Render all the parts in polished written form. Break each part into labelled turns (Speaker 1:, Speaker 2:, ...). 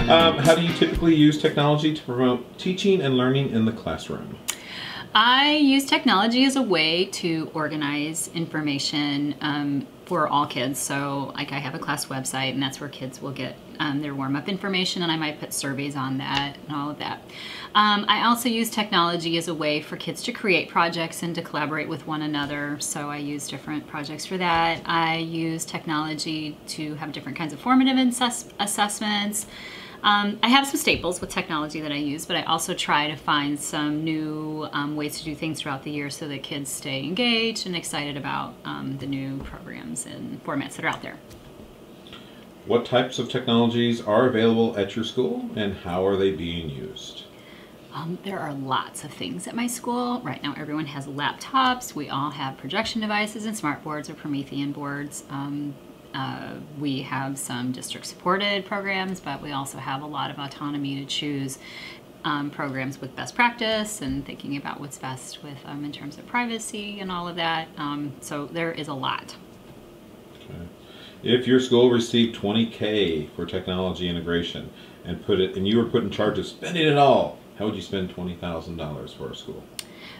Speaker 1: How do you typically use technology to promote teaching and learning in the classroom?
Speaker 2: I use technology as a way to organize information for all kids. So like I have a class website, and that's where kids will get their warm-up information, and I might put surveys on that and all of that. I also use technology as a way for kids to create projects and to collaborate with one another. So I use different projects for that. I use technology to have different kinds of formative assessments. I have some staples with technology that I use, but I also try to find some new ways to do things throughout the year so that kids stay engaged and excited about the new programs and formats that are out there.
Speaker 1: What types of technologies are available at your school, and how are they being used?
Speaker 2: There are lots of things at my school. Right now everyone has laptops. We all have projection devices and smart boards or Promethean boards. We have some district-supported programs, but we also have a lot of autonomy to choose programs with best practice and thinking about what's best with in terms of privacy and all of that. So there is a lot.
Speaker 1: Okay. If your school received $20K for technology integration and you were put in charge of spending it all, how would you spend $20,000 for a school?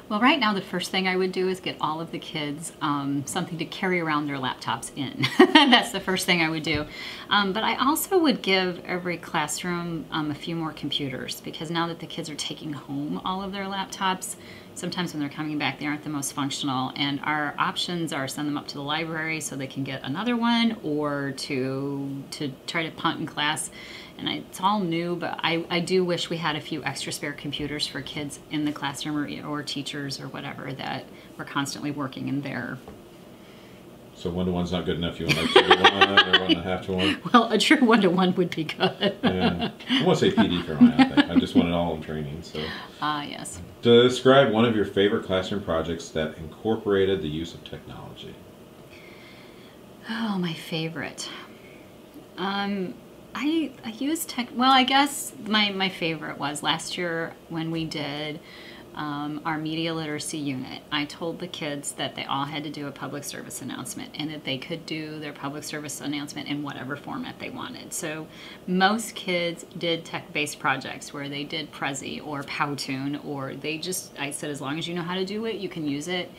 Speaker 2: Well, right now the first thing I would do is get all of the kids something to carry around their laptops in. That's the first thing I would do. But I also would give every classroom a few more computers, because now that the kids are taking home all of their laptops, sometimes when they're coming back they aren't the most functional, and our options are send them up to the library so they can get another one, or to try to punt in class. And it's all new, but I do wish we had a few extra spare computers for kids in the classroom or teachers or whatever that were constantly working in there.
Speaker 1: So 1-to-1's not good enough. You want like 2-to-1 or 1.5-to-1?
Speaker 2: Well, a true 1-to-1 would be good.
Speaker 1: Yeah. I want to say PD for my thing. I just want it all in training. So.
Speaker 2: Yes.
Speaker 1: Describe one of your favorite classroom projects that incorporated the use of technology.
Speaker 2: Oh, my favorite. I used tech. Well, I guess my favorite was last year when we did our media literacy unit. I told the kids that they all had to do a public service announcement, and that they could do their public service announcement in whatever format they wanted. So most kids did tech-based projects where they did Prezi or Powtoon, or I said, as long as you know how to do it, you can use it.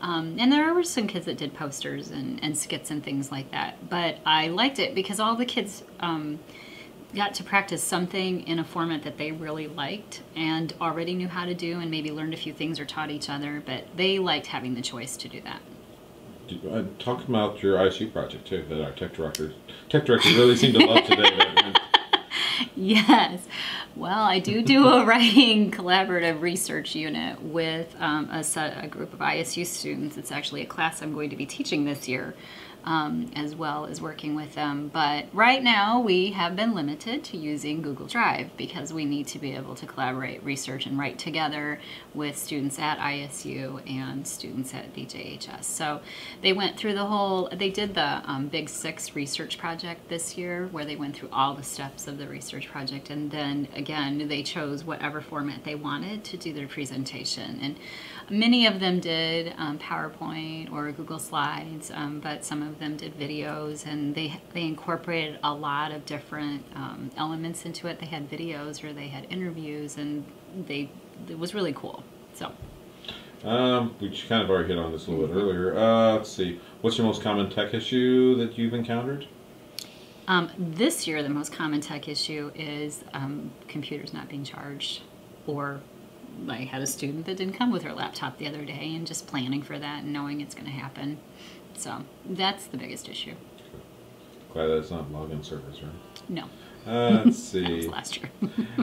Speaker 2: And there were some kids that did posters and skits and things like that. But I liked it because all the kids got to practice something in a format that they really liked and already knew how to do, and maybe learned a few things or taught each other, but they liked having the choice to do that.
Speaker 1: Talk about your ISU project too, that our tech director really seemed to love today.
Speaker 2: Yes. Well, I do a writing collaborative research unit with a group of ISU students. It's actually a class I'm going to be teaching this year, as well as working with them. But right now we have been limited to using Google Drive because we need to be able to collaborate, research, and write together with students at ISU and students at BJHS. So they went through they did the Big 6 research project this year, where they went through all the steps of the research project, and then again they chose whatever format they wanted to do their presentation. And many of them did PowerPoint or Google Slides, but some of them did videos, and they incorporated a lot of different elements into it. They had videos, or they had interviews, and it was really cool. So
Speaker 1: we kind of already hit on this a little bit earlier. Let's see. What's your most common tech issue that you've encountered?
Speaker 2: This year, the most common tech issue is computers not being charged, or I had a student that didn't come with her laptop the other day, and just planning for that and knowing it's going to happen. So that's the biggest issue.
Speaker 1: Glad that's not login servers, right?
Speaker 2: No.
Speaker 1: Let's see.
Speaker 2: That was last year.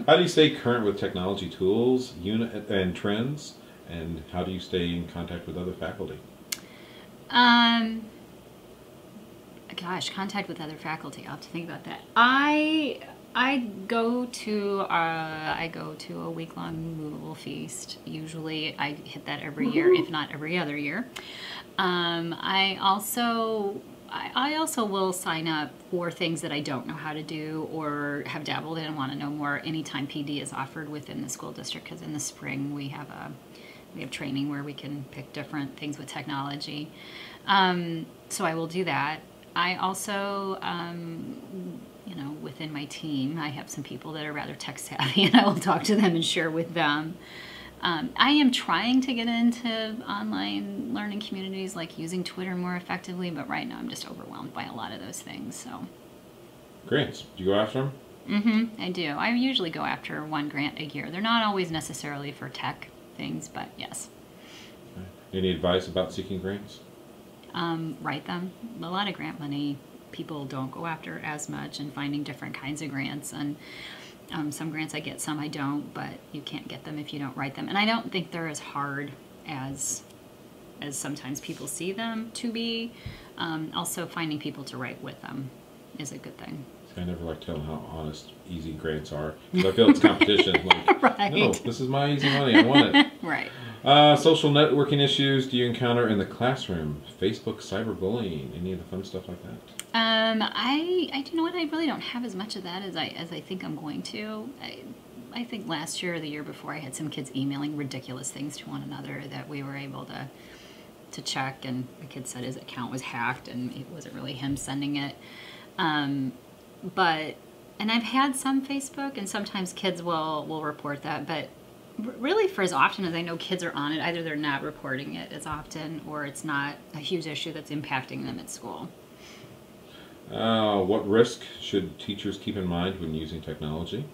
Speaker 1: How do you stay current with technology tools, and trends, and how do you stay in contact with other faculty?
Speaker 2: Gosh, contact with other faculty. I'll have to think about that. I go to a week-long movable feast. Usually I hit that every year, if not every other year. I also will sign up for things that I don't know how to do or have dabbled in and want to know more anytime PD is offered within the school district, because in the spring we have training where we can pick different things with technology. So I will do that. I also, with within my team. I have some people that are rather tech savvy, and I will talk to them and share with them. I am trying to get into online learning communities, like using Twitter more effectively, but right now I'm just overwhelmed by a lot of those things. So,
Speaker 1: Grants, do you go after them?
Speaker 2: I do. I usually go after one grant a year. They're not always necessarily for tech things, but yes.
Speaker 1: Okay. Any advice about seeking grants?
Speaker 2: Write them. A lot of grant money people don't go after as much, and finding different kinds of grants. And some grants I get, some I don't, but you can't get them if you don't write them. And I don't think they're as hard as sometimes people see them to be. Also, finding people to write with them is a good thing.
Speaker 1: I never like telling how honest, easy grants are. Because I feel it's competition. Like,
Speaker 2: right.
Speaker 1: No, this is my easy money. I want it.
Speaker 2: Right.
Speaker 1: Social networking issues do you encounter in the classroom? Facebook, cyberbullying, any of the fun stuff like that?
Speaker 2: I do you know what? I really don't have as much of that as I think I'm going to. I think last year or the year before, I had some kids emailing ridiculous things to one another that we were able to check, and the kid said his account was hacked, and it wasn't really him sending it. And I've had some Facebook, and sometimes kids will report that, but really for as often as I know kids are on it, either they're not reporting it as often, or it's not a huge issue that's impacting them at school.
Speaker 1: What risk should teachers keep in mind when using technology?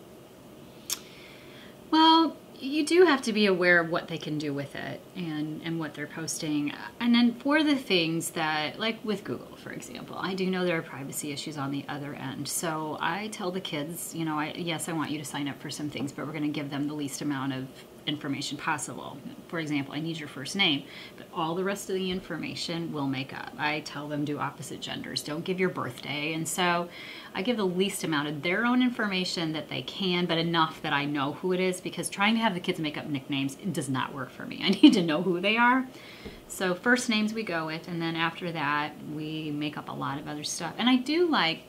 Speaker 2: Well, you do have to be aware of what they can do with it and what they're posting. And then for the things that, like with Google, for example, I do know there are privacy issues on the other end. So I tell the kids, you know, yes, I want you to sign up for some things, but we're going to give them the least amount of information possible. For example, I need your first name, but all the rest of the information we'll make up. I tell them do opposite genders, don't give your birthday. And so I give the least amount of their own information that they can, but enough that I know who it is, because trying to have the kids make up nicknames, it does not work for me. I need to know who they are. So first names we go with, and then after that we make up a lot of other stuff. And I do like,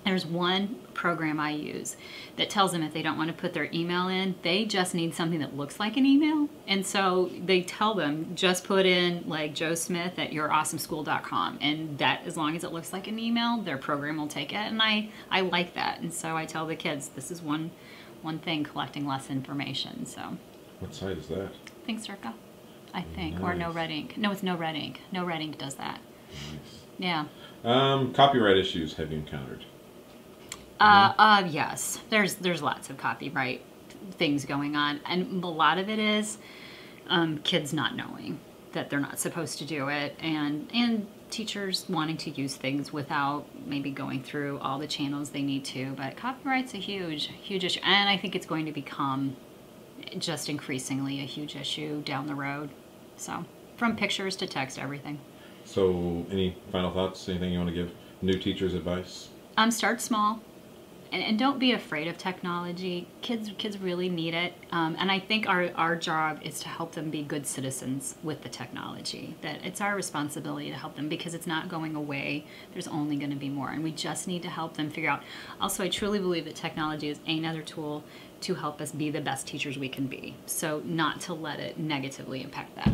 Speaker 2: there's one program I use that tells them if they don't want to put their email in, they just need something that looks like an email. And so they tell them, just put in like Joe Smith at yourawesomeschool.com. And that, as long as it looks like an email, their program will take it. And I like that. And so I tell the kids, this is one thing, collecting less information. So.
Speaker 1: What site is that?
Speaker 2: I think Circa, I think,
Speaker 1: Nice.
Speaker 2: or No Red Ink. No, it's No Red Ink. No Red Ink does that.
Speaker 1: Nice.
Speaker 2: Yeah.
Speaker 1: Copyright issues have you encountered?
Speaker 2: Yes. There's lots of copyright things going on, and a lot of it is kids not knowing that they're not supposed to do it, and teachers wanting to use things without maybe going through all the channels they need to. But copyright's a huge issue, and I think it's going to become just increasingly a huge issue down the road. So, from pictures to text, everything.
Speaker 1: So, any final thoughts? Anything you want to give new teachers advice?
Speaker 2: Start small. And don't be afraid of technology. Kids really need it. And I think our job is to help them be good citizens with the technology. That it's our responsibility to help them, because it's not going away. There's only going to be more. And we just need to help them figure out. Also, I truly believe that technology is another tool to help us be the best teachers we can be. So not to let it negatively impact that.